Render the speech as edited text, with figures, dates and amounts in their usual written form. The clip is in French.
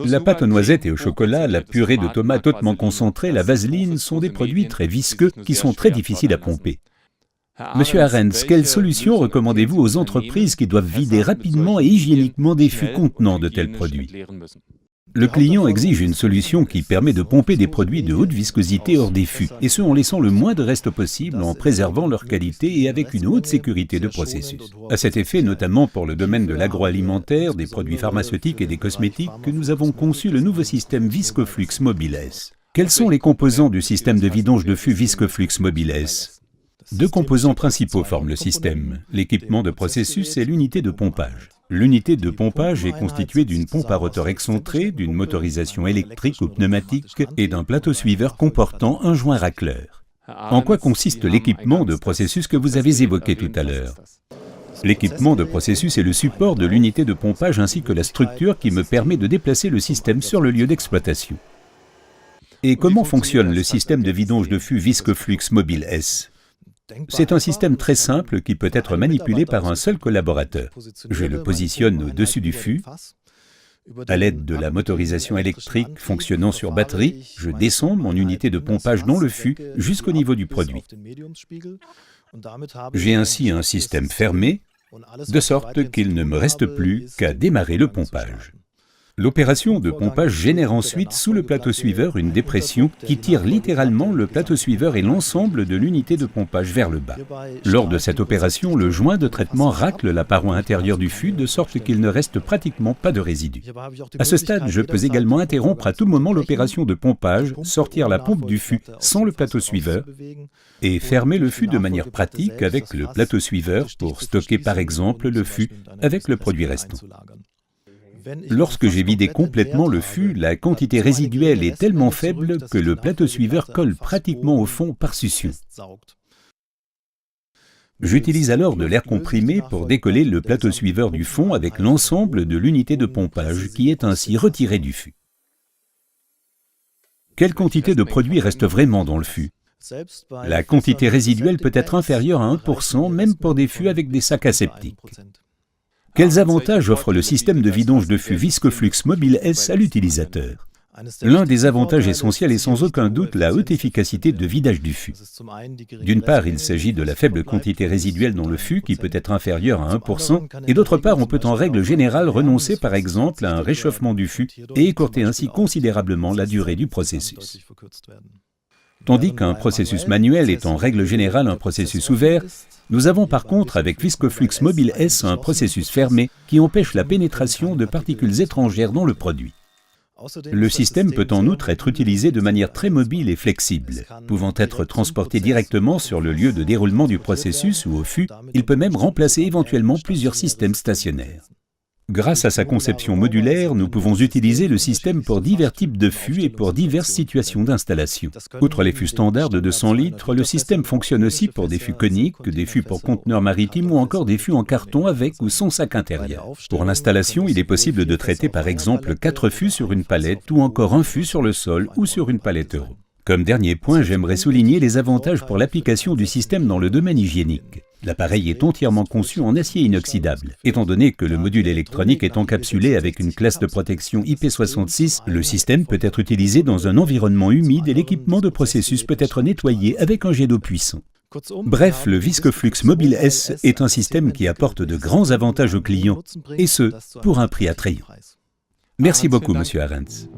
La pâte aux noisettes et au chocolat, la purée de tomates hautement concentrée, la vaseline sont des produits très visqueux qui sont très difficiles à pomper. Monsieur Arens, quelle solution recommandez-vous aux entreprises qui doivent vider rapidement et hygiéniquement des fûts contenant de tels produits? Le client exige une solution qui permet de pomper des produits de haute viscosité hors des fûts, et ce en laissant le moins de reste possible, en préservant leur qualité et avec une haute sécurité de processus. À cet effet, notamment pour le domaine de l'agroalimentaire, des produits pharmaceutiques et des cosmétiques, que nous avons conçu le nouveau système ViscoFlux Mobile S. Quels sont les composants du système de vidange de fûts ViscoFlux Mobile S? Deux composants principaux forment le système, l'équipement de processus et l'unité de pompage. L'unité de pompage est constituée d'une pompe à rotor excentré, d'une motorisation électrique ou pneumatique et d'un plateau suiveur comportant un joint racleur. En quoi consiste l'équipement de processus que vous avez évoqué tout à l'heure? L'équipement de processus est le support de l'unité de pompage ainsi que la structure qui me permet de déplacer le système sur le lieu d'exploitation. Et comment fonctionne le système de vidange de fûts ViscoFlux Mobile S? C'est un système très simple qui peut être manipulé par un seul collaborateur. Je le positionne au-dessus du fût. À l'aide de la motorisation électrique fonctionnant sur batterie, je descends mon unité de pompage dans le fût jusqu'au niveau du produit. J'ai ainsi un système fermé, de sorte qu'il ne me reste plus qu'à démarrer le pompage. L'opération de pompage génère ensuite sous le plateau suiveur une dépression qui tire littéralement le plateau suiveur et l'ensemble de l'unité de pompage vers le bas. Lors de cette opération, le joint de traitement racle la paroi intérieure du fût de sorte qu'il ne reste pratiquement pas de résidus. À ce stade, je peux également interrompre à tout moment l'opération de pompage, sortir la pompe du fût sans le plateau suiveur et fermer le fût de manière pratique avec le plateau suiveur pour stocker par exemple le fût avec le produit restant. Lorsque j'ai vidé complètement le fût, la quantité résiduelle est tellement faible que le plateau suiveur colle pratiquement au fond par succion. J'utilise alors de l'air comprimé pour décoller le plateau suiveur du fond avec l'ensemble de l'unité de pompage qui est ainsi retirée du fût. Quelle quantité de produit reste vraiment dans le fût? La quantité résiduelle peut être inférieure à 1%, même pour des fûts avec des sacs aseptiques. Quels avantages offre le système de vidange de fûts ViscoFlux Mobile S à l'utilisateur? L'un des avantages essentiels est sans aucun doute la haute efficacité de vidage du fût. D'une part, il s'agit de la faible quantité résiduelle dans le fût qui peut être inférieure à 1%, et d'autre part, on peut en règle générale renoncer par exemple à un réchauffement du fût et écourter ainsi considérablement la durée du processus. Tandis qu'un processus manuel est en règle générale un processus ouvert, nous avons par contre avec ViscoFlux Mobile S un processus fermé qui empêche la pénétration de particules étrangères dans le produit. Le système peut en outre être utilisé de manière très mobile et flexible. Pouvant être transporté directement sur le lieu de déroulement du processus ou au fût, il peut même remplacer éventuellement plusieurs systèmes stationnaires. Grâce à sa conception modulaire, nous pouvons utiliser le système pour divers types de fûts et pour diverses situations d'installation. Outre les fûts standards de 200 litres, le système fonctionne aussi pour des fûts coniques, des fûts pour conteneurs maritimes ou encore des fûts en carton avec ou sans sac intérieur. Pour l'installation, il est possible de traiter par exemple 4 fûts sur une palette ou encore un fût sur le sol ou sur une palette euro. Comme dernier point, j'aimerais souligner les avantages pour l'application du système dans le domaine hygiénique. L'appareil est entièrement conçu en acier inoxydable. Étant donné que le module électronique est encapsulé avec une classe de protection IP66, le système peut être utilisé dans un environnement humide et l'équipement de processus peut être nettoyé avec un jet d'eau puissant. Bref, le ViscoFlux Mobile S est un système qui apporte de grands avantages aux clients, et ce, pour un prix attrayant. Merci beaucoup, Monsieur Arens.